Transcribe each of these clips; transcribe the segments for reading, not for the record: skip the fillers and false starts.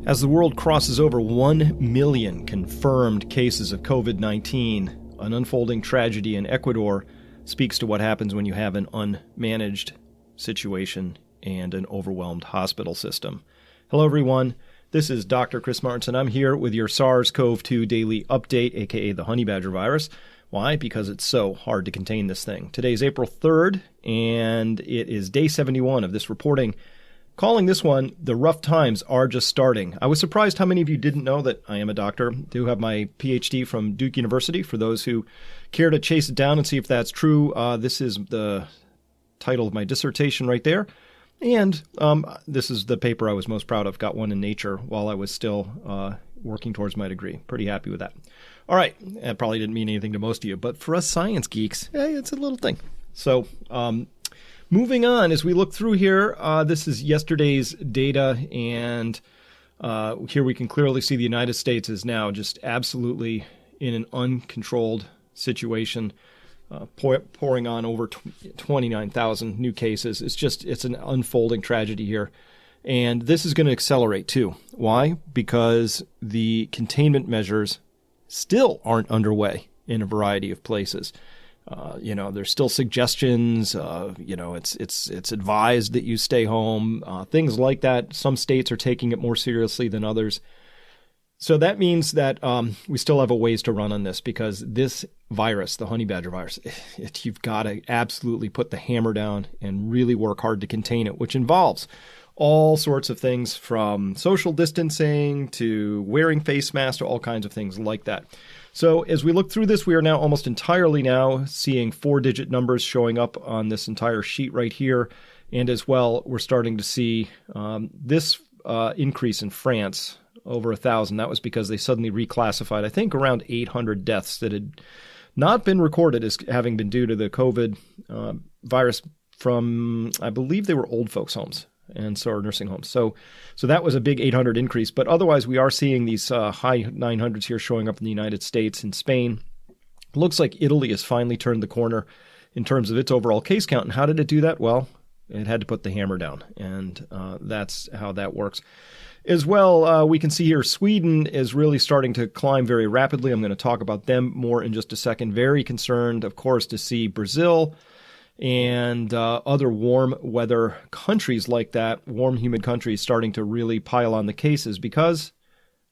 As the world crosses over 1 million confirmed cases of COVID-19, an unfolding tragedy in Ecuador speaks to what happens when you have an unmanaged situation and an overwhelmed hospital system. Hello, everyone. This is Dr. Chris Martinson. I'm here with your SARS-CoV-2 daily update, aka the honey badger virus. Why? Because it's so hard to contain this thing. Today is April 3rd, and it is day 71 of this reporting. Calling this one, the rough times are just starting. I was surprised how many of you didn't know that I am a doctor. I do have my PhD from Duke University. For those who care to chase it down and see if that's true, this is the title of my dissertation right there. And this is the paper I was most proud of. Got one in Nature while I was still working towards my degree. Pretty happy with that. All right. That probably didn't mean anything to most of you, but for us science geeks, it's a little thing. So, moving on, as we look through here, this is yesterday's data, and here we can clearly see the United States is now just absolutely in an uncontrolled situation, pouring on over 29,000 new cases. It's an unfolding tragedy here, and this is going to accelerate too. Why? Because the containment measures still aren't underway in a variety of places. There's still suggestions, it's advised that you stay home, things like that. Some states are taking it more seriously than others. So that means that we still have a ways to run on this, because this virus, the honey badger virus, you've got to absolutely put the hammer down and really work hard to contain it, which involves all sorts of things from social distancing to wearing face masks to all kinds of things like that. So as we look through this, we are now almost entirely now seeing 4-digit numbers showing up on this entire sheet right here. And as well, we're starting to see this increase in France, over 1,000. That was because they suddenly reclassified, I think, around 800 deaths that had not been recorded as having been due to the COVID virus from, I believe they were old folks' homes and so are nursing homes. So that was a big 800 increase. But otherwise, we are seeing these high 900s here showing up in the United States and Spain. It looks like Italy has finally turned the corner in terms of its overall case count. And how did it do that? Well, it had to put the hammer down, and that's how that works. As well, we can see here Sweden is really starting to climb very rapidly. I'm going to talk about them more in just a second. Very concerned, of course, to see Brazil and other warm weather countries like that, warm, humid countries, starting to really pile on the cases because,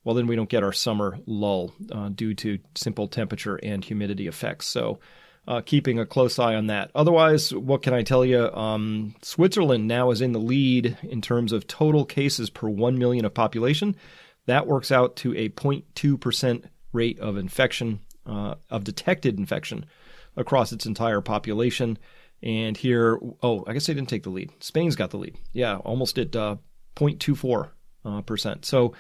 well, then we don't get our summer lull due to simple temperature and humidity effects. So keeping a close eye on that. Otherwise, what can I tell you? Switzerland now is in the lead in terms of total cases per 1 million of population. That works out to a 0.2% rate of infection, of detected infection across its entire population. And here, I guess they didn't take the lead. Spain's got the lead. Yeah, almost at 0.24%. So,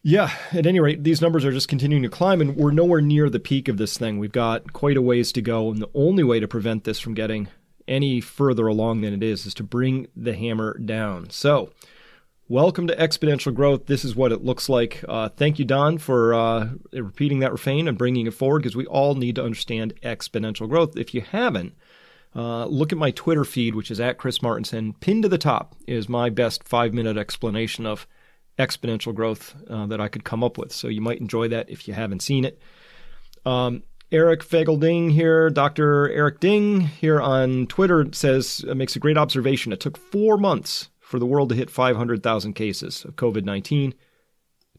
yeah, at any rate, these numbers are just continuing to climb, and we're nowhere near the peak of this thing. We've got quite a ways to go, and the only way to prevent this from getting any further along than it is to bring the hammer down. So, welcome to Exponential Growth. This is what it looks like. Thank you, Don, for repeating that refrain and bringing it forward, because we all need to understand exponential growth. If you haven't, look at my Twitter feed, which is at Chris Martinson. Pinned to the top is my best 5-minute explanation of exponential growth that I could come up with. So you might enjoy that if you haven't seen it. Eric Fagelding here, Dr. Eric Ding here on Twitter makes a great observation. It took 4 months for the world to hit 500,000 cases of COVID-19. It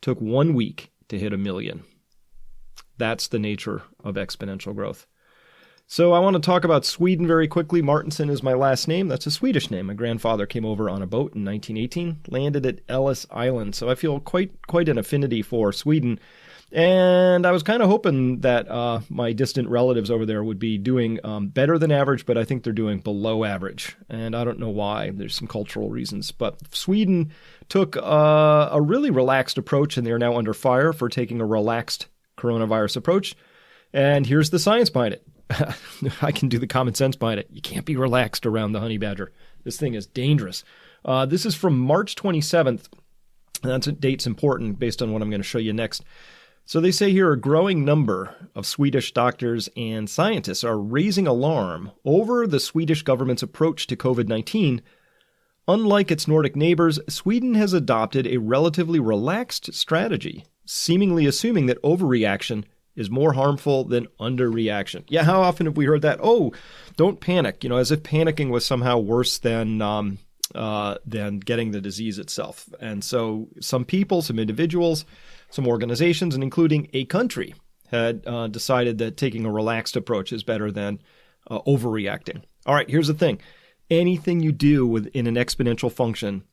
took 1 week to hit 1 million. That's the nature of exponential growth. So I want to talk about Sweden very quickly. Martinson is my last name. That's a Swedish name. My grandfather came over on a boat in 1918, landed at Ellis Island. So I feel quite an affinity for Sweden. And I was kind of hoping that my distant relatives over there would be doing better than average, but I think they're doing below average. And I don't know why. There's some cultural reasons. But Sweden took a really relaxed approach, and they're now under fire for taking a relaxed coronavirus approach. And here's the science behind it. I can do the common sense behind it. You can't be relaxed around the honey badger. This thing is dangerous. This is from March 27th. That's a date's important based on what I'm going to show you next. So they say here a growing number of Swedish doctors and scientists are raising alarm over the Swedish government's approach to COVID-19 Unlike its Nordic neighbors, Sweden has adopted a relatively relaxed strategy, seemingly assuming that overreaction is more harmful than underreaction. Yeah, how often have we heard that? Oh, don't panic, as if panicking was somehow worse than getting the disease itself. And so some people, some individuals, some organizations, and including a country had decided that taking a relaxed approach is better than overreacting. All right, here's the thing. Anything you do within an exponential function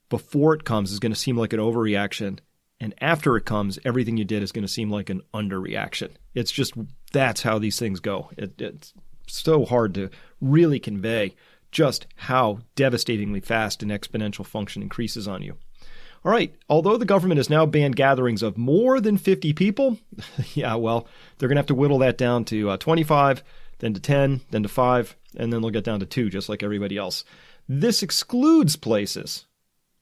before it comes is going to seem like an overreaction. And after it comes, everything you did is going to seem like an underreaction. It's just, that's how these things go. It's so hard to really convey just how devastatingly fast an exponential function increases on you. All right, although the government has now banned gatherings of more than 50 people, yeah, well, they're going to have to whittle that down to 25, then to 10, then to 5, and then they'll get down to 2, just like everybody else. This excludes places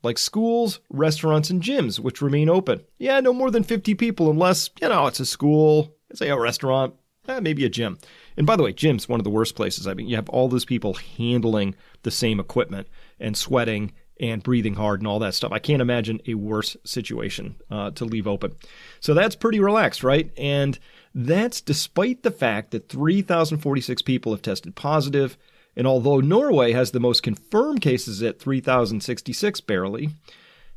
like schools, restaurants, and gyms, which remain open. Yeah, no more than 50 people unless, it's a school, say a restaurant, maybe a gym. And by the way, gym's one of the worst places. I mean, you have all those people handling the same equipment and sweating and breathing hard and all that stuff. I can't imagine a worse situation to leave open. So that's pretty relaxed, right? And that's despite the fact that 3,046 people have tested positive. And although Norway has the most confirmed cases at 3,066 barely,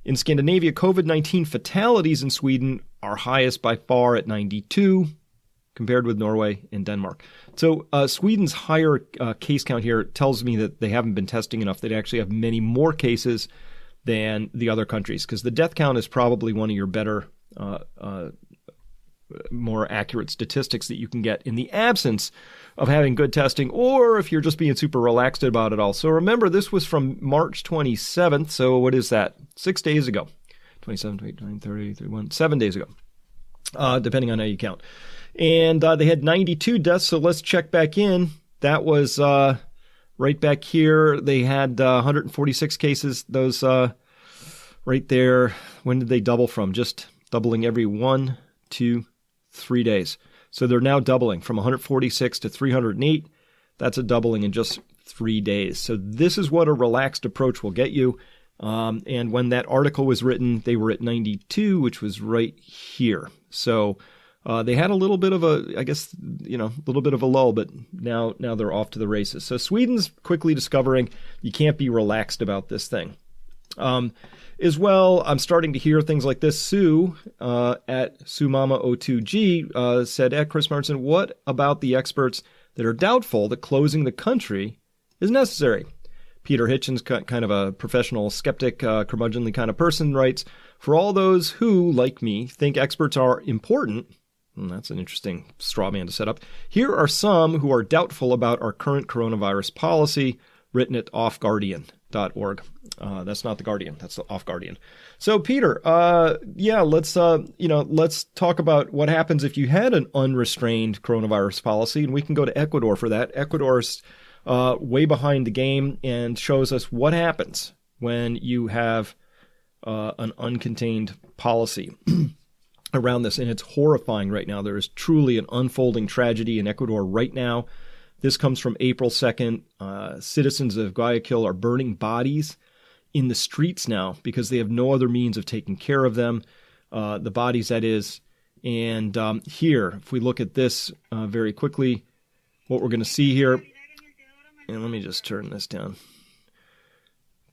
in Scandinavia, COVID-19 fatalities in Sweden are highest by far at 92, compared with Norway and Denmark. So Sweden's higher case count here tells me that they haven't been testing enough. They actually have many more cases than the other countries, because the death count is probably one of your better, more accurate statistics that you can get in the absence of having good testing, or if you're just being super relaxed about it all. So remember, this was from March 27th. So what is that? 6 days ago. 27, 28, 29, 30, 31, 7 days ago, depending on how you count. And they had 92 deaths. So let's check back in. That was right back here. They had 146 cases. Those right there. When did they double from? Just doubling every 1, 2, 3 days. So they're now doubling from 146 to 308. That's a doubling in just 3 days. So this is what a relaxed approach will get you. And when that article was written, they were at 92, which was right here. So they had a little bit of a, I guess, a little bit of a lull, but now they're off to the races. So Sweden's quickly discovering you can't be relaxed about this thing. As well, I'm starting to hear things like this. Sue at SueMama02G said, Chris Martin, what about the experts that are doubtful that closing the country is necessary? Peter Hitchens, kind of a professional skeptic, curmudgeonly kind of person, writes, for all those who, like me, think experts are important, that's an interesting straw man to set up, here are some who are doubtful about our current coronavirus policy, written at offguardian.org. That's not the Guardian. That's the Off Guardian. So Peter, let's talk about what happens if you had an unrestrained coronavirus policy, and we can go to Ecuador for that. Ecuador's way behind the game and shows us what happens when you have an uncontained policy around this, and it's horrifying right now. There is truly an unfolding tragedy in Ecuador right now. This comes from April 2nd. Citizens of Guayaquil are burning bodies in the streets now because they have no other means of taking care of them, the bodies, that is. And here, if we look at this very quickly, what we're going to see here, and let me just turn this down.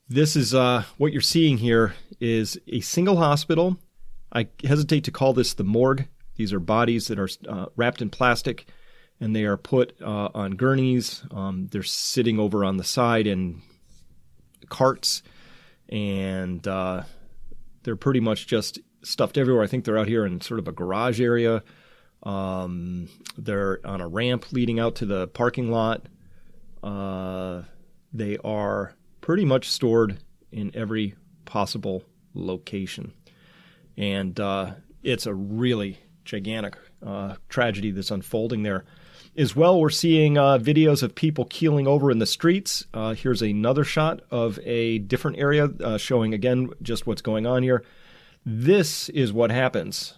This is what you're seeing here is a single hospital. I hesitate to call this the morgue. These are bodies that are wrapped in plastic, and they are put on gurneys. They're sitting over on the side in carts, and they're pretty much just stuffed everywhere. I think they're out here in sort of a garage area. They're on a ramp leading out to the parking lot. They are pretty much stored in every possible location. And it's a really gigantic tragedy that's unfolding there. As well, we're seeing videos of people keeling over in the streets. Here's another shot of a different area showing, again, just what's going on here. This is what happens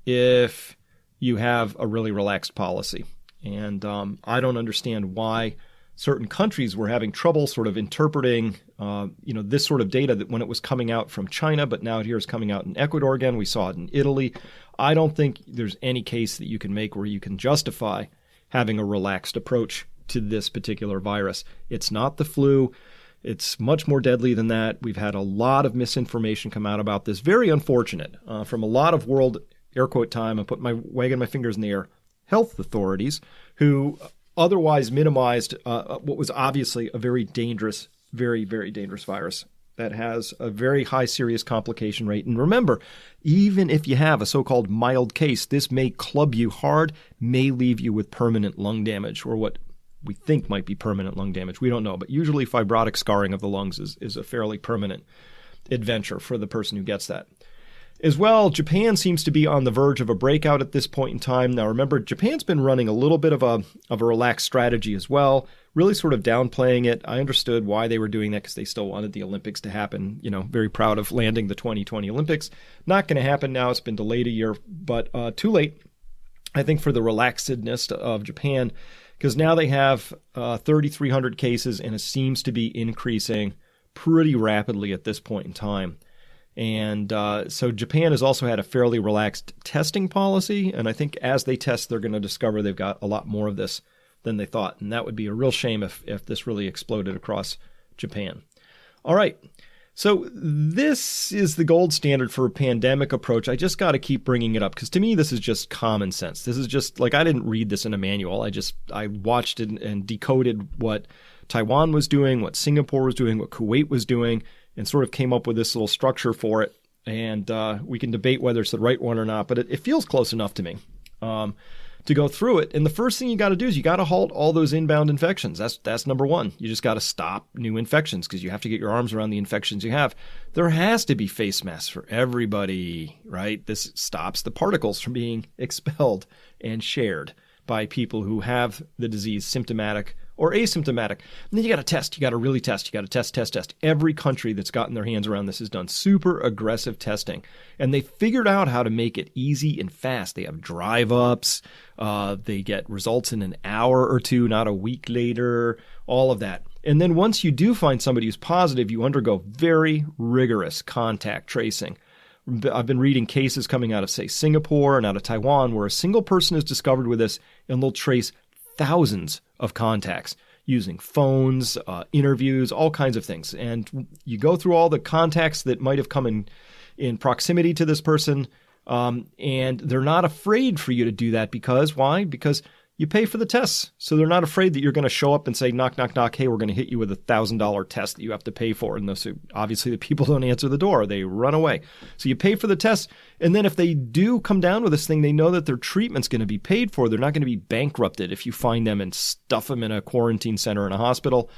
if you have a really relaxed policy. And I don't understand why certain countries were having trouble sort of interpreting This sort of data that when it was coming out from China, but now here is coming out in Ecuador again. We saw it in Italy. I don't think there's any case that you can make where you can justify having a relaxed approach to this particular virus. It's not the flu. It's much more deadly than that. We've had a lot of misinformation come out about this. Very unfortunate from a lot of world, air quote time, I'm wagging my fingers in the air, health authorities who otherwise minimized what was obviously a very dangerous, very, very dangerous virus that has a very high serious complication rate. And remember, even if you have a so-called mild case, this may club you hard, may leave you with permanent lung damage, or what we think might be permanent lung damage. We don't know, but usually fibrotic scarring of the lungs is a fairly permanent adventure for the person who gets that. As well, Japan seems to be on the verge of a breakout at this point in time. Now, remember, Japan's been running a little bit of a relaxed strategy as well, really sort of downplaying it. I understood why they were doing that because they still wanted the Olympics to happen. Very proud of landing the 2020 Olympics. Not going to happen now. It's been delayed a year, but too late, I think, for the relaxedness of Japan, because now they have 3,300 cases, and it seems to be increasing pretty rapidly at this point in time. And so Japan has also had a fairly relaxed testing policy, and I think as they test, they're going to discover they've got a lot more of this than they thought, and that would be a real shame if this really exploded across Japan. All right, so this is the gold standard for a pandemic approach. I just got to keep bringing it up because to me, this is just common sense. This is just like I didn't read this in a manual. I watched it and decoded what Taiwan was doing, what Singapore was doing, what Kuwait was doing, and sort of came up with this little structure for it. And we can debate whether it's the right one or not, but it feels close enough to me to go through it. And the first thing you got to do is you got to halt all those inbound infections. That's number one. You just got to stop new infections because you have to get your arms around the infections you have. There has to be face masks for everybody, right? This stops the particles from being expelled and shared by people who have the disease, symptomatic or asymptomatic. And then you got to test. You got to really test. You got to test. Every country that's gotten their hands around this has done super aggressive testing. And they figured out how to make it easy and fast. They have drive-ups. They get results in an hour or two, not a week later, all of that. And then once you do find somebody who's positive, you undergo very rigorous contact tracing. I've been reading cases coming out of, say, Singapore and out of Taiwan where a single person is discovered with this, and they'll trace thousands of contacts using phones, interviews, all kinds of things. And you go through all the contacts that might have come in proximity to this person, and they're not afraid for you to do that because, why? Because you pay for the tests. So they're not afraid that you're going to show up and say, knock, knock, knock, hey, we're going to hit you with $1,000 test that you have to pay for. And those, obviously the people don't answer the door. They run away. So you pay for the test. And then if they do come down with this thing, they know that their treatment's going to be paid for. They're not going to be bankrupted if you find them and stuff them in a quarantine center in a hospital.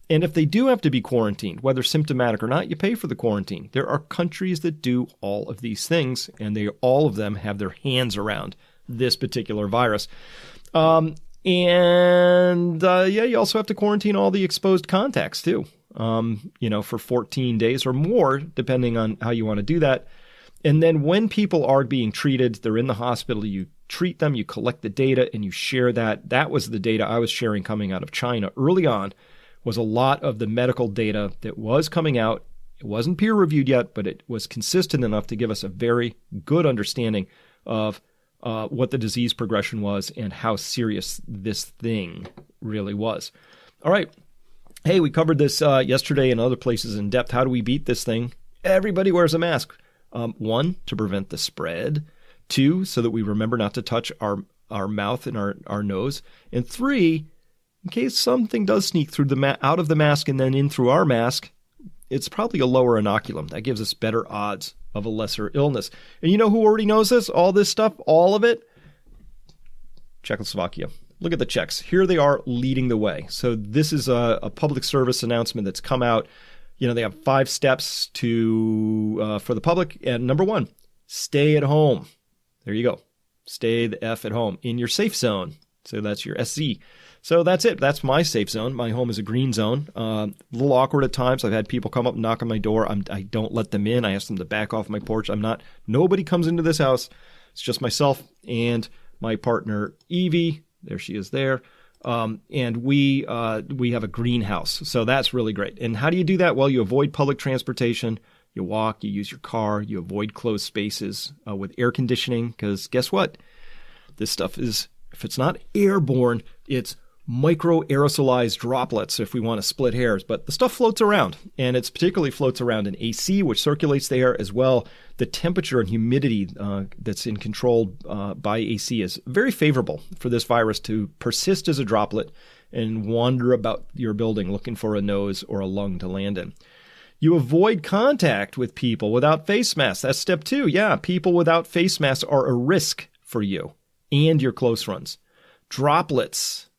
And if they do have to be quarantined, whether symptomatic or not, you pay for the quarantine. There are countries that do all of these things, and all of them have their hands around this particular virus. You also have to quarantine all the exposed contacts too, for 14 days or more, depending on how you want to do that. And then when people are being treated, they're in the hospital, you treat them, you collect the data, and you share that. That was the data I was sharing coming out of China early on, was a lot of the medical data that was coming out. It wasn't peer reviewed yet, but it was consistent enough to give us a very good understanding of what the disease progression was and how serious this thing really was. All right. Hey, we covered this yesterday and other places in depth. How do we beat this thing? Everybody wears a mask. 1, to prevent the spread. 2, so that we remember not to touch our mouth and our nose. And 3, in case something does sneak through out of the mask and then in through our mask, it's probably a lower inoculum. That gives us better odds of a lesser illness. And you know who already knows this? All this stuff, all of it? Czechoslovakia. Look at the Czechs. Here they are leading the way. So this is a public service announcement that's come out. They have 5 steps for the public. And number 1, stay at home. There you go. Stay the F at home in your safe zone. So that's your SZ. So that's it. That's my safe zone. My home is a green zone. A little awkward at times. I've had people come up and knock on my door. I don't let them in. I ask them to back off my porch. Nobody comes into this house. It's just myself and my partner, Evie. There she is there. And we have a greenhouse, so that's really great. And how do you do that? Well, you avoid public transportation. You walk, you use your car, you avoid closed spaces with air conditioning, because guess what? This stuff is, if it's not airborne, it's micro aerosolized droplets, if we want to split hairs. But the stuff floats around, and it's particularly floats around in AC, which circulates the air as well. The temperature and humidity that's controlled by AC is very favorable for this virus to persist as a droplet and wander about your building looking for a nose or a lung to land in. You avoid contact with people without face masks. That's step 2. Yeah, people without face masks are a risk for you and your close friends. Droplets,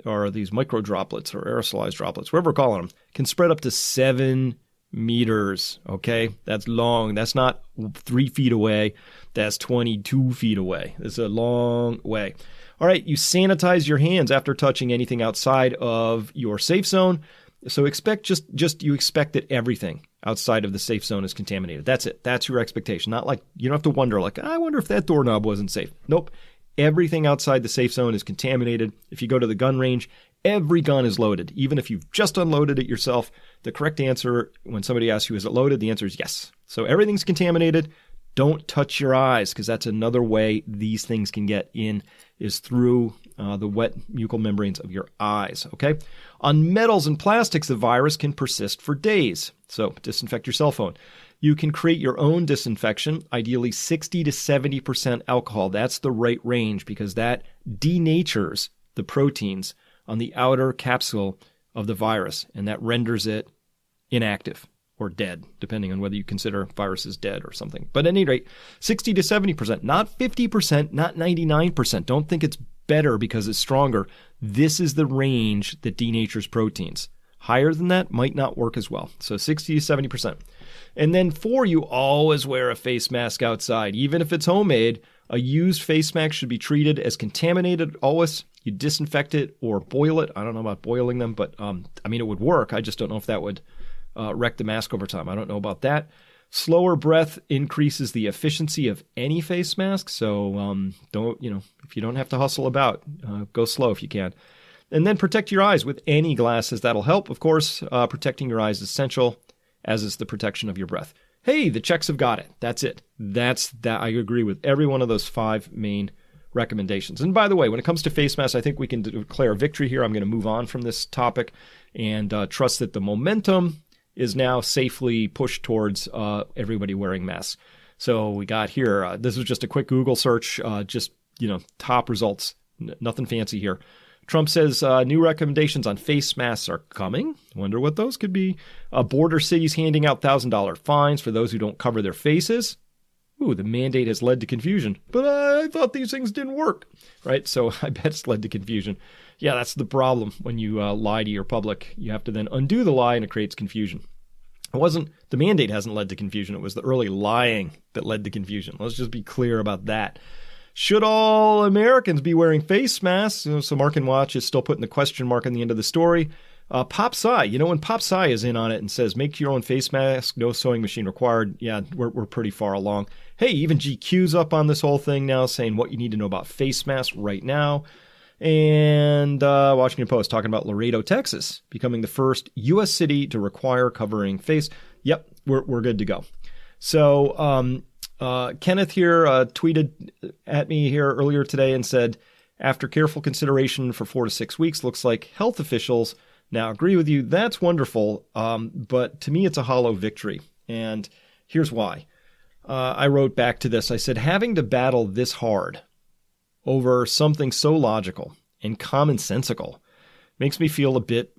or these micro droplets or aerosolized droplets, whatever we're calling them, can spread up to 7 meters. Okay, that's long. That's not 3 feet away. That's 22 feet away. It's a long way. All right, you sanitize your hands after touching anything outside of your safe zone. So expect you expect that everything outside of the safe zone is contaminated. That's it. That's your expectation. Not like you don't have to wonder, like, I wonder if that doorknob wasn't safe. Nope. Everything outside the safe zone is contaminated. If you go to the gun range, every gun is loaded. Even if you've just unloaded it yourself, the correct answer when somebody asks you, is it loaded? The answer is yes. So everything's contaminated. Don't touch your eyes, because that's another way these things can get in, is through the wet mucal membranes of your eyes, okay? On metals and plastics, the virus can persist for days. So disinfect your cell phone. You can create your own disinfection, ideally 60 to 70% alcohol. That's the right range, because that denatures the proteins on the outer capsule of the virus, and that renders it inactive or dead, depending on whether you consider viruses dead or something. But at any rate, 60 to 70%, not 50%, not 99%. Don't think it's better because it's stronger. This is the range that denatures proteins. Higher than that might not work as well. So 60 to 70%. And then 4, you always wear a face mask outside. Even if it's homemade, a used face mask should be treated as contaminated always. You disinfect it or boil it. I don't know about boiling them, but it would work. I just don't know if that would wreck the mask over time. I don't know about that. Slower breath increases the efficiency of any face mask. So if you don't have to hustle about, go slow if you can. And then protect your eyes with any glasses. That'll help. Of course, protecting your eyes is essential, as is the protection of your breath. Hey, the Czechs have got it. That's it. That's that. I agree with every one of those 5 main recommendations. And by the way, when it comes to face masks, I think we can declare victory here. I'm going to move on from this topic and trust that the momentum is now safely pushed towards everybody wearing masks. So we got here, this was just a quick Google search, top results, nothing fancy here. Trump says new recommendations on face masks are coming. Wonder what those could be. Border cities handing out $1,000 fines for those who don't cover their faces. Ooh, the mandate has led to confusion. But I thought these things didn't work, right? So I bet it's led to confusion. Yeah, that's the problem when you lie to your public. You have to then undo the lie, and it creates confusion. The mandate hasn't led to confusion. It was the early lying that led to confusion. Let's just be clear about that. Should all Americans be wearing face masks? So Mark and Watch is still putting the question mark on the end of the story. Pop Sci, when Pop Sci is in on it and says, make your own face mask, no sewing machine required, yeah, we're pretty far along. Hey, even GQ's up on this whole thing now, saying what you need to know about face masks right now. And Washington Post talking about Laredo, Texas, becoming the first U.S. city to require covering face. Yep, we're good to go. So Kenneth here tweeted at me here earlier today and said, after careful consideration for 4 to 6 weeks, looks like health officials now agree with you. That's wonderful, but to me it's a hollow victory. And here's why. I wrote back to this. I said, having to battle this hard over something so logical and commonsensical makes me feel a bit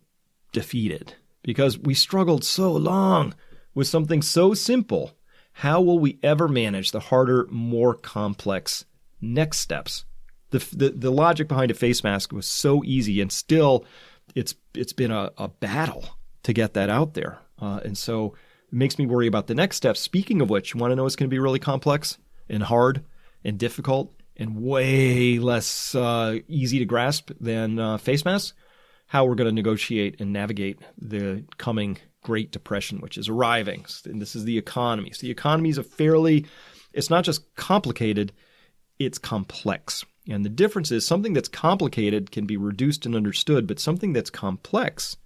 defeated, because we struggled so long with something so simple. How will we ever manage the harder, more complex next steps? The logic behind a face mask was so easy, and still it's been a battle to get that out there. And so it makes me worry about the next steps. Speaking of which, you want to know what's going to be really complex and hard and difficult and way less easy to grasp than face masks? How we're going to negotiate and navigate the coming Great Depression, which is arriving. And this is the economy. So the economy is it's not just complicated, it's complex. And the difference is something that's complicated can be reduced and understood, but something that's complex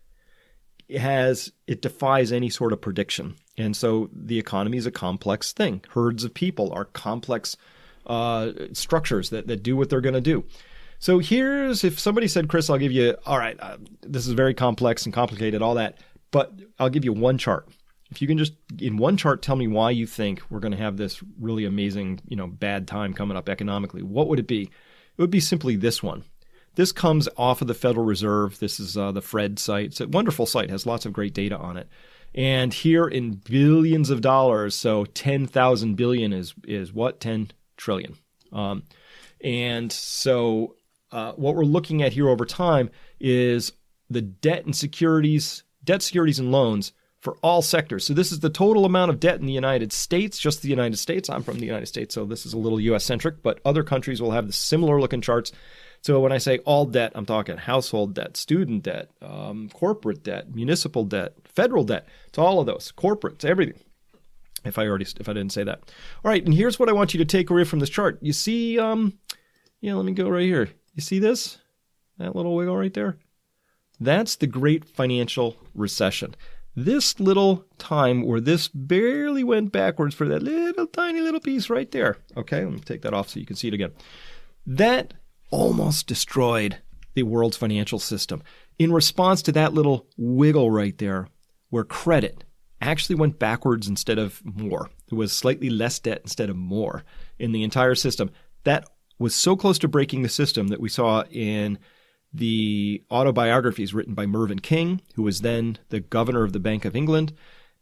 it defies any sort of prediction. And so the economy is a complex thing. Herds of people are complex structures that do what they're going to do. So if somebody said, Chris, I'll give you, all right, this is very complex and complicated, all that, but I'll give you one chart. If you can just, in one chart, tell me why you think we're going to have this really amazing, bad time coming up economically, what would it be? It would be simply this one. This comes off of the Federal Reserve. This is the Fred site. It's a wonderful site, has lots of great data on it. And here in billions of dollars, so 10,000 billion is what? 10 trillion. And so what we're looking at here over time is the debt securities and loans for all sectors. So this is the total amount of debt in the United States, just the United States. I'm from the United States, so this is a little US-centric, but other countries will have the similar looking charts. So when I say all debt, I'm talking household debt, student debt, corporate debt, municipal debt, federal debt. It's all of those, corporates, everything. If I didn't say that. All right, and here's what I want you to take away from this chart. You see, let me go right here. You see this? That little wiggle right there? That's the great financial recession. This little time where this barely went backwards for that little tiny little piece right there. Okay, let me take that off so you can see it again. That almost destroyed the world's financial system. In response to that little wiggle right there, where credit actually went backwards instead of more. There was slightly less debt instead of more in the entire system. That was so close to breaking the system that we saw in the autobiographies written by Mervyn King, who was then the governor of the Bank of England,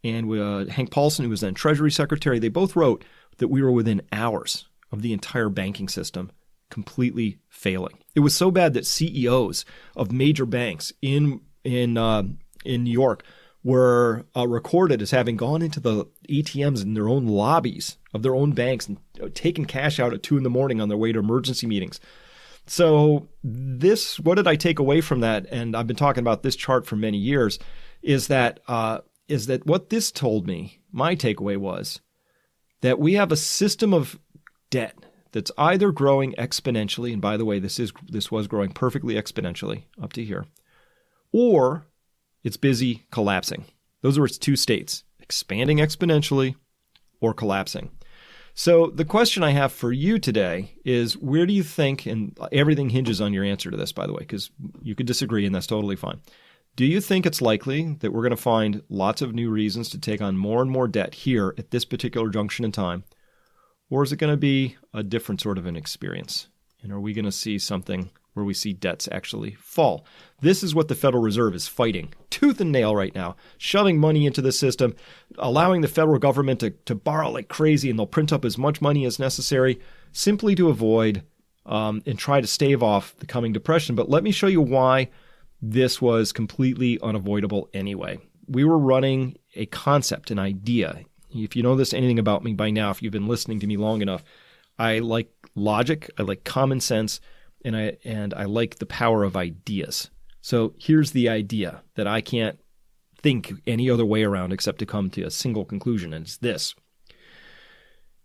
and Hank Paulson, who was then Treasury Secretary. They both wrote that we were within hours of the entire banking system completely failing. It was so bad that CEOs of major banks in New York were recorded as having gone into the ATMs in their own lobbies of their own banks and taken cash out at 2 a.m. on their way to emergency meetings. So what did I take away from that? And I've been talking about this chart for many years, is that what this told me, my takeaway was that we have a system of debt that's either growing exponentially, and by the way, this was growing perfectly exponentially up to here, or it's busy collapsing. Those are its two states, expanding exponentially or collapsing. So the question I have for you today is, where do you think, and everything hinges on your answer to this, by the way, because you could disagree and that's totally fine. Do you think it's likely that we're going to find lots of new reasons to take on more and more debt here at this particular junction in time? Or is it going to be a different sort of an experience? And are we going to see something where we see debts actually fall? This is what the Federal Reserve is fighting tooth and nail right now, shoving money into the system, allowing the federal government to borrow like crazy, and they'll print up as much money as necessary simply to avoid and try to stave off the coming depression. But let me show you why this was completely unavoidable anyway. We were running a concept, an idea. If you know anything about me by now, if you've been listening to me long enough, I like logic, I like common sense, and I like the power of ideas. So here's the idea that I can't think any other way around except to come to a single conclusion, and it's this.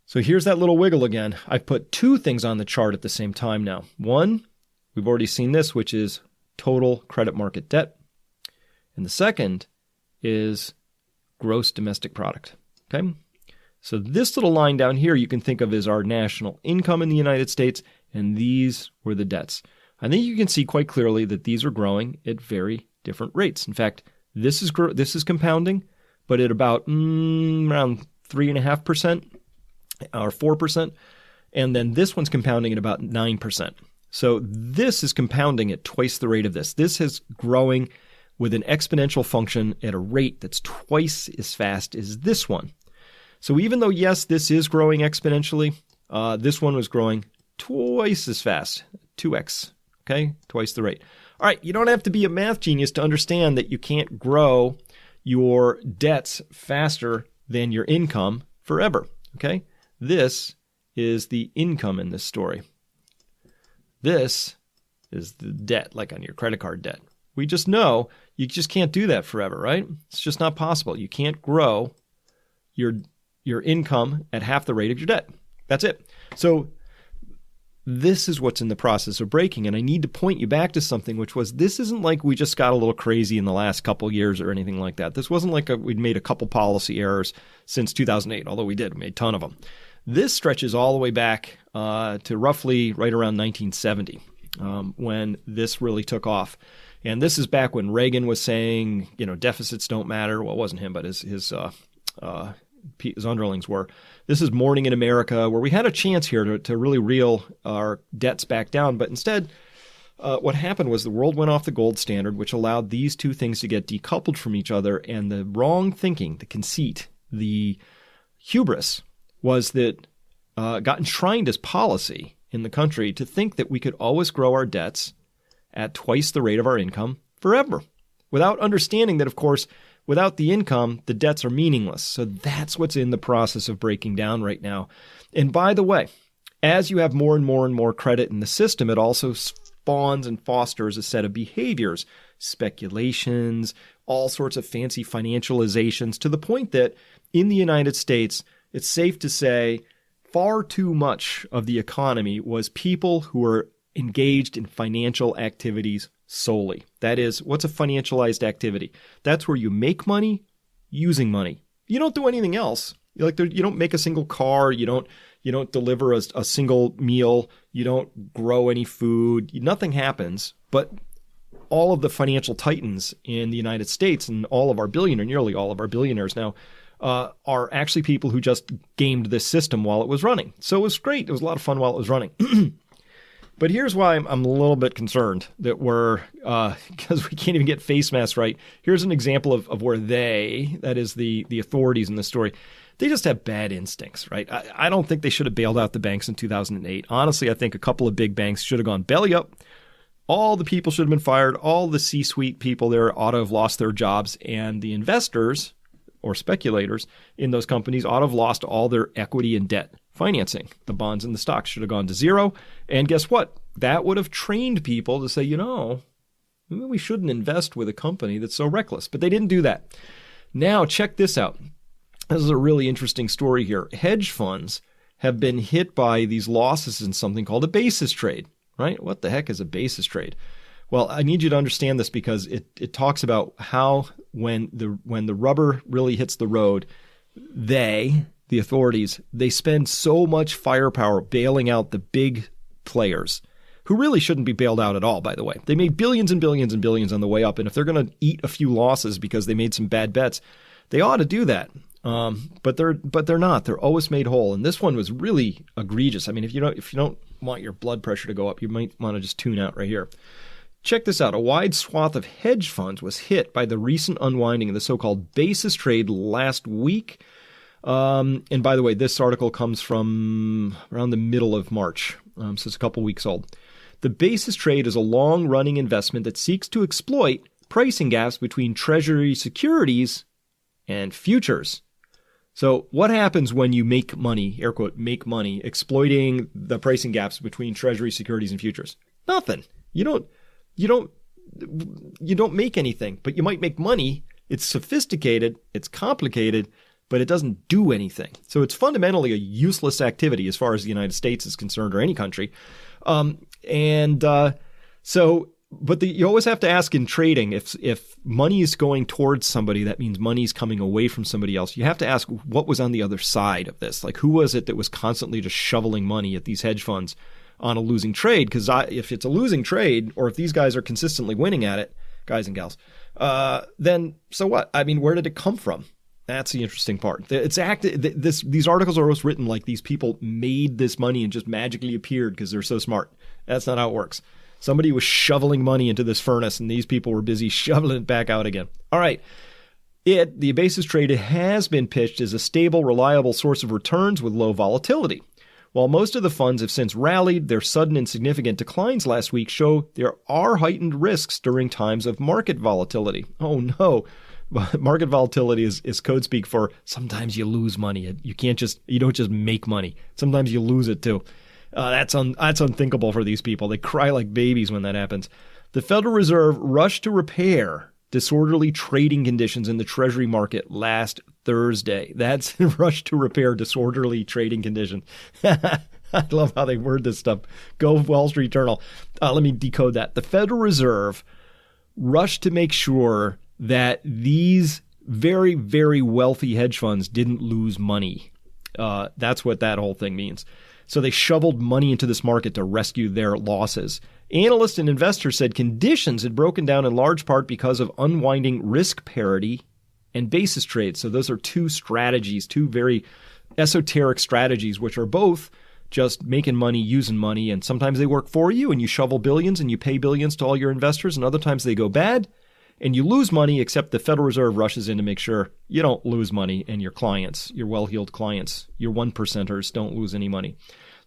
So here's that little wiggle again. I've put two things on the chart at the same time now. One, we've already seen this, which is total credit market debt. And the second is gross domestic product. Okay? So this little line down here you can think of as our national income in the United States, and these were the debts. I think you can see quite clearly that these are growing at very different rates. In fact, this is compounding, but at about around 3.5% or 4%, and then this one's compounding at about 9%. So this is compounding at twice the rate of this. This is growing with an exponential function at a rate that's twice as fast as this one. So even though, yes, this is growing exponentially, this one was growing twice as fast, 2x, okay, twice the rate. All right, you don't have to be a math genius to understand that you can't grow your debts faster than your income forever, okay? This is the income in this story. This is the debt, like on your credit card debt. We just know you just can't do that forever, right? It's just not possible. You can't grow your income at half the rate of your debt. That's it. So this is what's in the process of breaking. And I need to point you back to something, which was this isn't like we just got a little crazy in the last couple of years or anything like that. This wasn't like we'd made a couple policy errors since 2008, although we did. We made a ton of them. This stretches all the way back to roughly right around 1970 when this really took off. And this is back when Reagan was saying, deficits don't matter. Well, it wasn't him, but his underlings were. This is Morning in America, where we had a chance here to really reel our debts back down. But instead, what happened was the world went off the gold standard, which allowed these two things to get decoupled from each other. And the wrong thinking, the conceit, the hubris was that got enshrined as policy in the country to think that we could always grow our debts at twice the rate of our income forever, without understanding that, of course, without the income, the debts are meaningless. So that's what's in the process of breaking down right now. And by the way, as you have more and more and more credit in the system, it also spawns and fosters a set of behaviors, speculations, all sorts of fancy financializations, to the point that in the United States, it's safe to say far too much of the economy was people who were engaged in financial activities solely. That is, what's a financialized activity? That's where you make money using money. You don't do anything else. You don't make a single car. You don't deliver a single meal. You don't grow any food. Nothing happens. But all of the financial titans in the United States and nearly all of our billionaires now are actually people who just gamed this system while it was running. So it was great. It was a lot of fun while it was running. But here's why I'm a little bit concerned that because we can't even get face masks right. Here's an example of where that is the authorities in this story, they just have bad instincts, right? I don't think they should have bailed out the banks in 2008. Honestly, I think a couple of big banks should have gone belly up. All the people should have been fired. All the C-suite people there ought to have lost their jobs. And the investors or speculators in those companies ought to have lost all their equity and debt financing. The bonds and the stocks should have gone to zero. And guess what? That would have trained people to say, maybe we shouldn't invest with a company that's so reckless. But they didn't do that. Now, check this out. This is a really interesting story here. Hedge funds have been hit by these losses in something called a basis trade, right? What the heck is a basis trade? Well, I need you to understand this because it talks about how when the rubber really hits the road, the authorities, they spend so much firepower bailing out the big players who really shouldn't be bailed out at all, by the way. They made billions and billions and billions on the way up. And if they're going to eat a few losses because they made some bad bets, they ought to do that. But they're not. They're always made whole. And this one was really egregious. I mean, if you don't want your blood pressure to go up, you might want to just tune out right here. Check this out. A wide swath of hedge funds was hit by the recent unwinding of the so-called basis trade last week. And by the way, this article comes from around the middle of March, so it's a couple weeks old. The basis trade is a long-running investment that seeks to exploit pricing gaps between Treasury securities and futures. So what happens when you make money, air quote, make money, exploiting the pricing gaps between Treasury securities and futures? Nothing. You don't make anything, but you might make money. It's sophisticated, it's complicated, but it doesn't do anything. So it's fundamentally a useless activity as far as the United States is concerned, or any country. But you always have to ask in trading, if money is going towards somebody, that means money is coming away from somebody else. You have to ask what was on the other side of this. Like, who was it that was constantly just shoveling money at these hedge funds on a losing trade? Because if it's a losing trade, or if these guys are consistently winning at it, guys and gals, then so what? I mean, where did it come from? That's the interesting part. These articles are always written like these people made this money and just magically appeared because they're so smart. That's not how it works. Somebody was shoveling money into this furnace, and these people were busy shoveling it back out again. All right. The basis trade has been pitched as a stable, reliable source of returns with low volatility. While most of the funds have since rallied, their sudden and significant declines last week show there are heightened risks during times of market volatility. Oh no. Market volatility is code speak for sometimes you lose money. You don't just make money. Sometimes you lose it too. That's unthinkable for these people. They cry like babies when that happens. The Federal Reserve rushed to repair disorderly trading conditions in the Treasury market last Thursday. That's rushed to repair disorderly trading conditions. I love how they word this stuff. Go Wall Street Journal. Let me decode that. The Federal Reserve rushed to make sure that these very, very wealthy hedge funds didn't lose money. That's what that whole thing means. So they shoveled money into this market to rescue their losses. Analysts and investors said conditions had broken down in large part because of unwinding risk parity and basis trades. So those are two strategies, two very esoteric strategies, which are both just making money, using money. And sometimes they work for you and you shovel billions and you pay billions to all your investors. And other times they go bad and you lose money, except the Federal Reserve rushes in to make sure you don't lose money and your clients, your well-heeled clients, your 1%ers don't lose any money.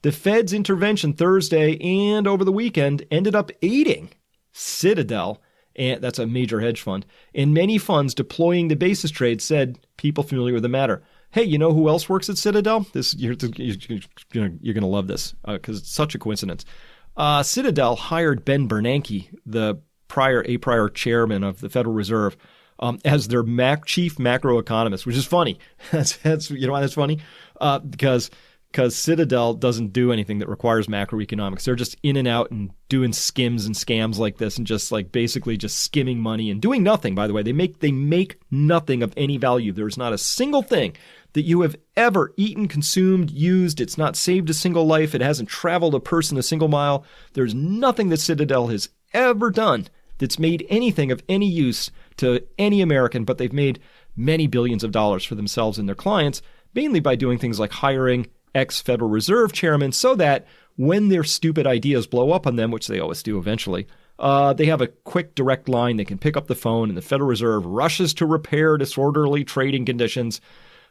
The Fed's intervention Thursday and over the weekend ended up aiding Citadel, and that's a major hedge fund, and many funds deploying the basis trade, said people familiar with the matter. Hey, you know who else works at Citadel? You're going to love this because it's such a coincidence. Citadel hired Ben Bernanke, the prior chairman of the Federal Reserve, as their chief macroeconomist, which is funny. That's you know why that's funny? Because Citadel doesn't do anything that requires macroeconomics. They're just in and out and doing skims and scams like this and just like basically just skimming money and doing nothing, by the way. They make nothing of any value. There's not a single thing that you have ever eaten, consumed, used. It's not saved a single life. It hasn't traveled a person a single mile. There's nothing that Citadel has ever done that's made anything of any use to any American, but they've made many billions of dollars for themselves and their clients, mainly by doing things like hiring ex-Federal Reserve chairman so that when their stupid ideas blow up on them, which they always do eventually, they have a quick direct line. They can pick up the phone and the Federal Reserve rushes to repair disorderly trading conditions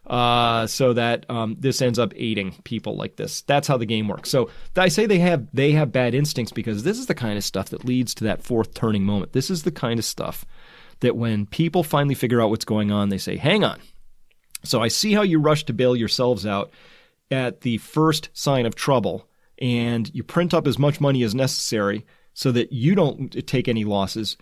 so that this ends up aiding people like this. That's how the game works. So I say they have bad instincts because this is the kind of stuff that leads to that fourth turning moment. This is the kind of stuff that when people finally figure out what's going on, they say, hang on. So I see how you rush to bail yourselves out at the first sign of trouble, and you print up as much money as necessary so that you don't take any losses.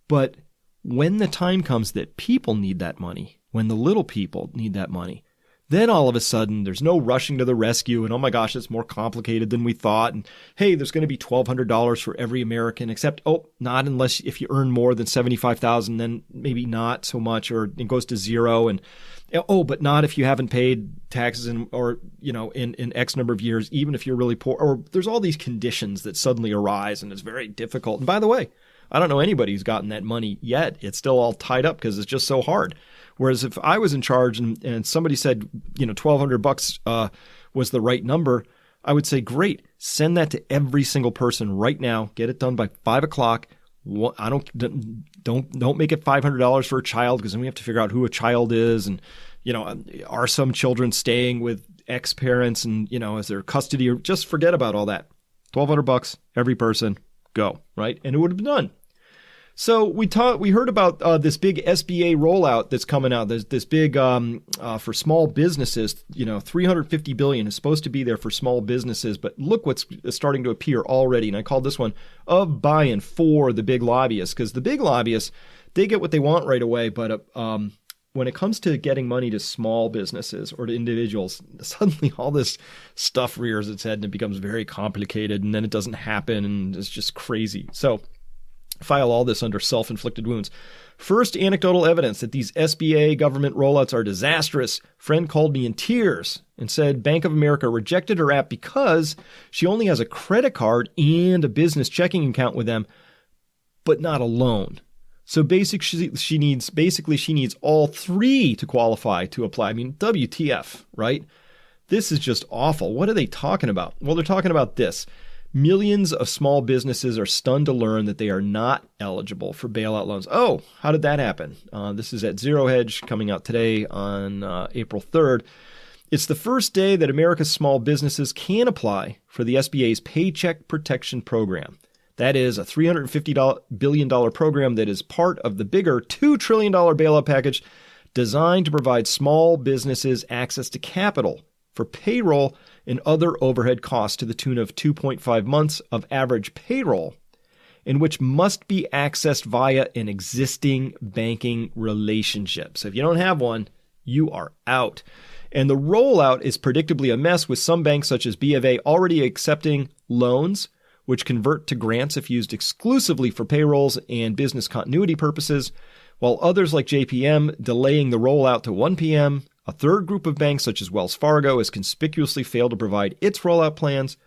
But when the time comes that people need that money, when the little people need that money, then all of a sudden there's no rushing to the rescue and, oh my gosh, it's more complicated than we thought. And hey, there's going to be $1,200 for every American, except, not unless if you earn more than $75,000, then maybe not so much, or it goes to zero. And but not if you haven't paid taxes in X number of years, even if you're really poor. Or there's all these conditions that suddenly arise and it's very difficult. And by the way, I don't know anybody who's gotten that money yet. It's still all tied up because it's just so hard. Whereas if I was in charge and somebody said, $1,200 was the right number, I would say, great, send that to every single person right now. Get it done by 5 o'clock. I don't make it $500 for a child because then we have to figure out who a child is, and are some children staying with ex-parents and is there custody, or just forget about all that. $1,200 every person, go, right? And it would have been done. So we heard about this big SBA rollout that's coming out. There's this big for small businesses. $350 billion is supposed to be there for small businesses, but look what's starting to appear already. And I called this one of buy-in for the big lobbyists, because the big lobbyists, they get what they want right away. But when it comes to getting money to small businesses or to individuals, suddenly all this stuff rears its head and it becomes very complicated, and then it doesn't happen, and it's just crazy. So file all this under self-inflicted wounds. First anecdotal evidence that these SBA government rollouts are disastrous. Friend called me in tears and said Bank of America rejected her app because she only has a credit card and a business checking account with them, but not a loan. So she needs all three to qualify to apply. I mean, WTF, right? This is just awful. What are they talking about? Well, they're talking about this. Millions of small businesses are stunned to learn that they are not eligible for bailout loans. Oh, how did that happen? This is at Zero Hedge, coming out today on April 3rd. It's the first day that America's small businesses can apply for the SBA's Paycheck Protection Program. That is a $350 billion program that is part of the bigger $2 trillion bailout package designed to provide small businesses access to capital for payroll and other overhead costs to the tune of 2.5 months of average payroll, and which must be accessed via an existing banking relationship. So if you don't have one, you are out. And the rollout is predictably a mess, with some banks such as B of A already accepting loans, which convert to grants if used exclusively for payrolls and business continuity purposes, while others like JPM delaying the rollout to 1 p.m. A third group of banks such as Wells Fargo has conspicuously failed to provide its rollout plans.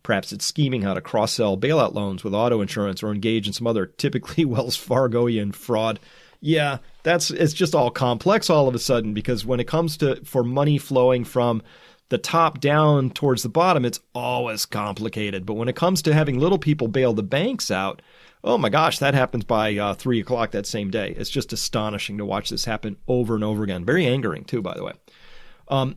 Perhaps it's scheming how to cross-sell bailout loans with auto insurance or engage in some other typically Wells Fargoian fraud. Yeah, it's just all complex all of a sudden, because when it comes for money flowing from the top down towards the bottom, it's always complicated. But when it comes to having little people bail the banks out, oh my gosh, that happens by 3 o'clock that same day. It's just astonishing to watch this happen over and over again. Very angering too, by the way.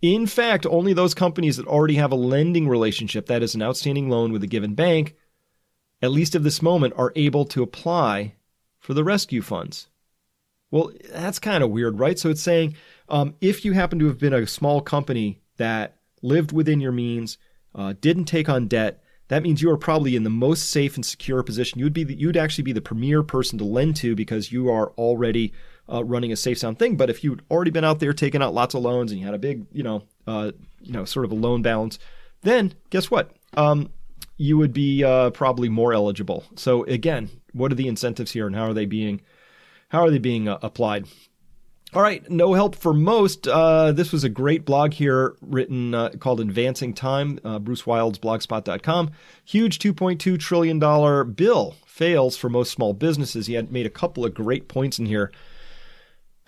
In fact, only those companies that already have a lending relationship, that is an outstanding loan with a given bank, at least at this moment, are able to apply for the rescue funds. Well, that's kind of weird, right? So it's saying if you happen to have been a small company that lived within your means, didn't take on debt, that means you are probably in the most safe and secure position. You'd actually be the premier person to lend to, because you are already running a safe, sound thing. But if you'd already been out there taking out lots of loans and you had a big, sort of a loan balance, then guess what? You would be probably more eligible. So again, what are the incentives here, and how are they being applied? All right, no help for most. This was a great blog here written called Advancing Time, Bruce Wild's blogspot.com. Huge $2.2 trillion bill fails for most small businesses. He had made a couple of great points in here.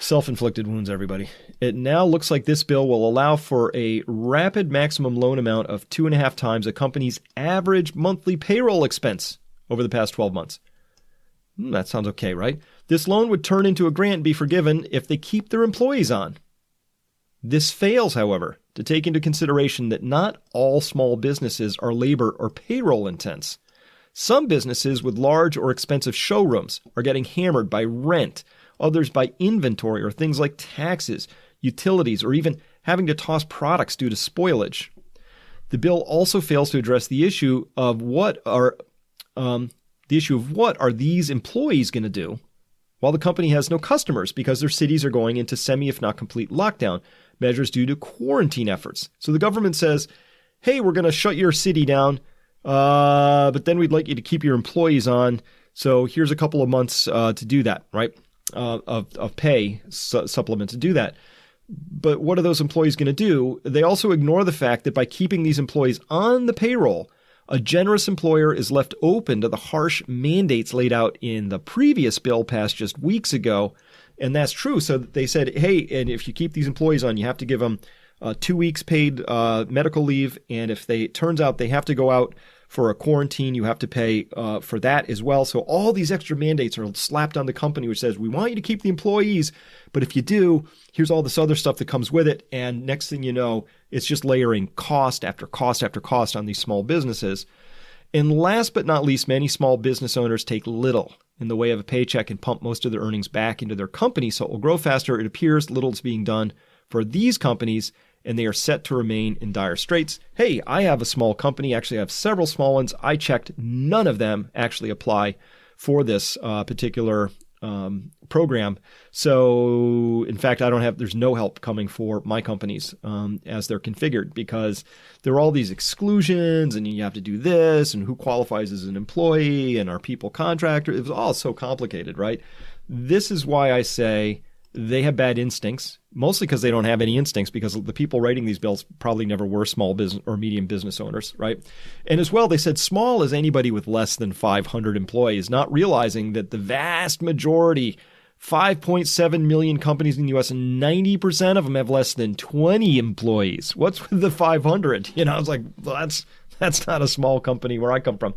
Self-inflicted wounds, everybody. It now looks like this bill will allow for a rapid maximum loan amount of 2.5 times a company's average monthly payroll expense over the past 12 months. That sounds okay, right? This loan would turn into a grant and be forgiven if they keep their employees on. This fails, however, to take into consideration that not all small businesses are labor or payroll intense. Some businesses with large or expensive showrooms are getting hammered by rent, others by inventory or things like taxes, utilities, or even having to toss products due to spoilage. The bill also fails to address the issue of what are these employees going to do while the company has no customers, because their cities are going into semi, if not complete, lockdown measures due to quarantine efforts. So the government says, hey, we're going to shut your city down, but then we'd like you to keep your employees on. So here's a couple of months to do that, right? Of pay supplement to do that. But what are those employees going to do? They also ignore the fact that by keeping these employees on the payroll, a generous employer is left open to the harsh mandates laid out in the previous bill passed just weeks ago. And that's true. So they said, hey, and if you keep these employees on, you have to give them 2 weeks paid medical leave. And if it turns out they have to go out for a quarantine, you have to pay for that as well. So all these extra mandates are slapped on the company, which says, we want you to keep the employees, but if you do, here's all this other stuff that comes with it. And next thing you know, it's just layering cost after cost after cost on these small businesses. And last but not least, many small business owners take little in the way of a paycheck and pump most of their earnings back into their company so it will grow faster. It appears little is being done for these companies, and they are set to remain in dire straits. Hey, I have a small company. Actually, I have several small ones. I checked. None of them actually apply for this particular program. So, in fact, there's no help coming for my companies as they're configured, because there are all these exclusions, and you have to do this, and who qualifies as an employee, and are people contractors. It was all so complicated, right? This is why I say they have bad instincts, mostly because they don't have any instincts, because the people writing these bills probably never were small business or medium business owners, right? And as well, they said small is anybody with less than 500 employees, not realizing that the vast majority, 5.7 million companies in the U.S., and 90% of them have less than 20 employees. What's with the 500? I was like, well, that's not a small company where I come from.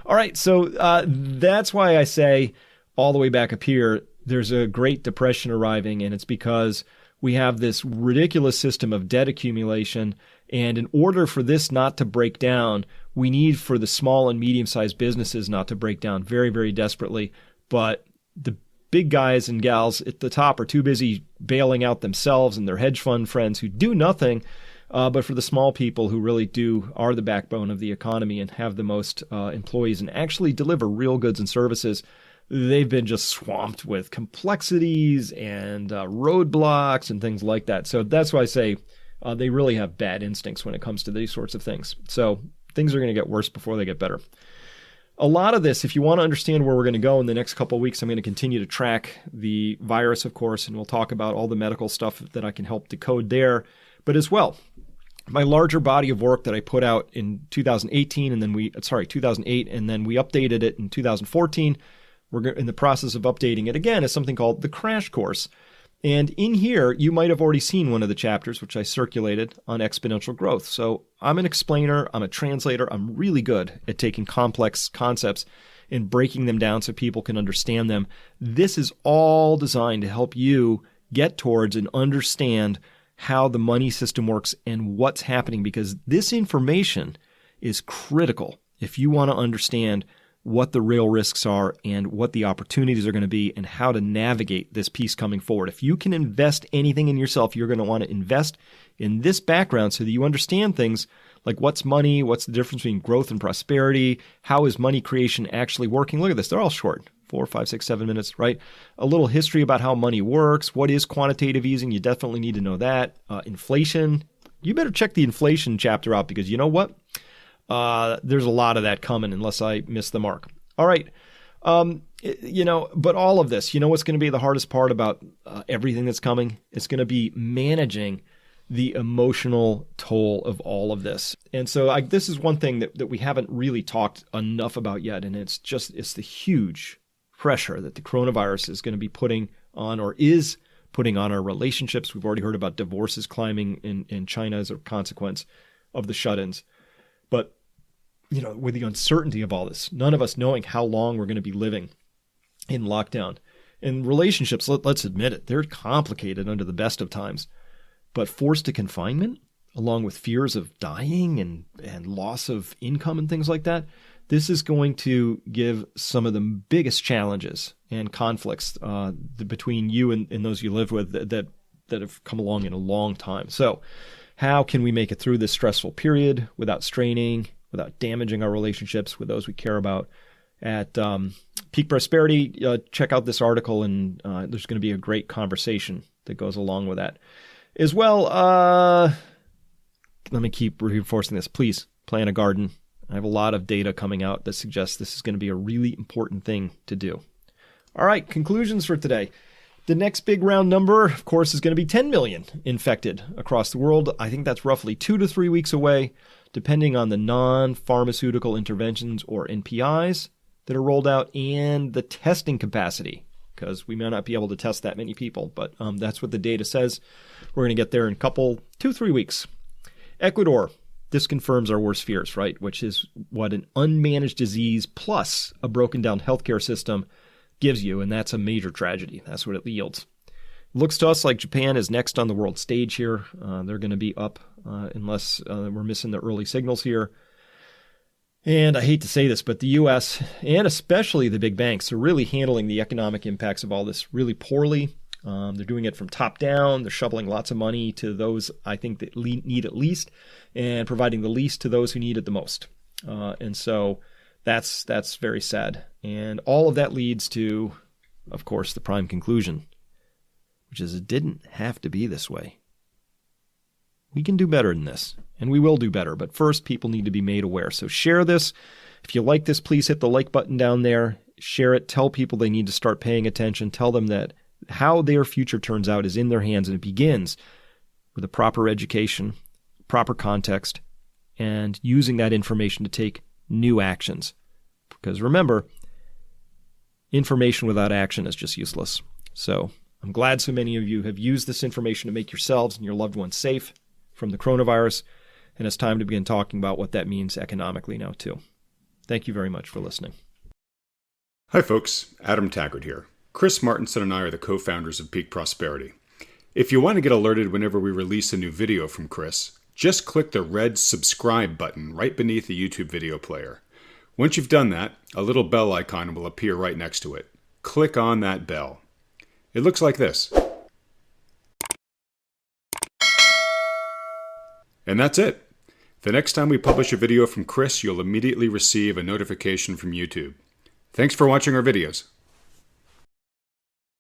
All right, so that's why I say all the way back up here, there's a Great Depression arriving, and it's because we have this ridiculous system of debt accumulation. And in order for this not to break down, we need for the small and medium-sized businesses not to break down very, very desperately. But the big guys and gals at the top are too busy bailing out themselves and their hedge fund friends who do nothing. But for the small people who really are the backbone of the economy and have the most employees and actually deliver real goods and services, they've been just swamped with complexities and roadblocks and things like that. So that's why I say they really have bad instincts when it comes to these sorts of things. So things are going to get worse before they get better. A lot of this, if you want to understand where we're going to go in the next couple of weeks, I'm going to continue to track the virus, of course, and we'll talk about all the medical stuff that I can help decode there. But as well, my larger body of work that I put out in 2008, and then we updated it in 2014. We're in the process of updating it again as something called the Crash Course. And in here, you might have already seen one of the chapters, which I circulated on exponential growth. So I'm an explainer, I'm a translator, I'm really good at taking complex concepts and breaking them down so people can understand them. This is all designed to help you get towards and understand how the money system works and what's happening, because this information is critical if you want to understand what the real risks are and what the opportunities are going to be and how to navigate this piece coming forward. If you can invest anything in yourself, you're going to want to invest in this background so that you understand things like what's money, what's the difference between growth and prosperity, how is money creation actually working. Look at this. They're all short, 4, 5, 6, 7 minutes, right? A little history about how money works. What is quantitative easing? You definitely need to know that. Inflation. You better check the inflation chapter out, because you know what? There's a lot of that coming unless I miss the mark. All right. But all of this, what's going to be the hardest part about everything that's coming? It's going to be managing the emotional toll of all of this. And so this is one thing that we haven't really talked enough about yet. And it's the huge pressure that the coronavirus is going to be putting on, or is putting on, our relationships. We've already heard about divorces climbing in China as a consequence of the shut-ins. But with the uncertainty of all this, none of us knowing how long we're going to be living in lockdown. And relationships, let's admit it, they're complicated under the best of times. But forced to confinement, along with fears of dying and loss of income and things like that, this is going to give some of the biggest challenges and conflicts between you and those you live with that have come along in a long time. So how can we make it through this stressful period without straining, without damaging our relationships with those we care about? At Peak Prosperity, check out this article, and there's going to be a great conversation that goes along with that. As well, let me keep reinforcing this. Please plant a garden. I have a lot of data coming out that suggests this is going to be a really important thing to do. All right, conclusions for today. The next big round number, of course, is going to be 10 million infected across the world. I think that's roughly 2 to 3 weeks away, depending on the non-pharmaceutical interventions, or NPIs, that are rolled out, and the testing capacity, because we may not be able to test that many people, but that's what the data says. We're going to get there in 2-3 weeks. Ecuador, this confirms our worst fears, right? Which is what an unmanaged disease plus a broken down healthcare system gives you, and that's a major tragedy. That's what it yields. Looks to us like Japan is next on the world stage here. They're going to be up unless we're missing the early signals here. And I hate to say this, but the U.S. and especially the big banks are really handling the economic impacts of all this really poorly. They're doing it from top down. They're shoveling lots of money to those, I think, that need it least, and providing the least to those who need it the most. And so that's very sad. And all of that leads to, of course, the prime conclusion, which is it didn't have to be this way. We can do better than this, and we will do better. But first, people need to be made aware. So share this. If you like this, please hit the like button down there. Share it. Tell people they need to start paying attention. Tell them that how their future turns out is in their hands, and it begins with a proper education, proper context, and using that information to take new actions. Because remember, information without action is just useless. So I'm glad so many of you have used this information to make yourselves and your loved ones safe from the coronavirus, and it's time to begin talking about what that means economically now too. Thank you very much for listening. Hi folks, Adam Taggart here. Chris Martinson and I are the co-founders of Peak Prosperity. If you want to get alerted whenever we release a new video from Chris, just click the red subscribe button right beneath the YouTube video player. Once you've done that, a little bell icon will appear right next to it. Click on that bell. It looks like this. And that's it. The next time we publish a video from Chris, you'll immediately receive a notification from YouTube. Thanks for watching our videos.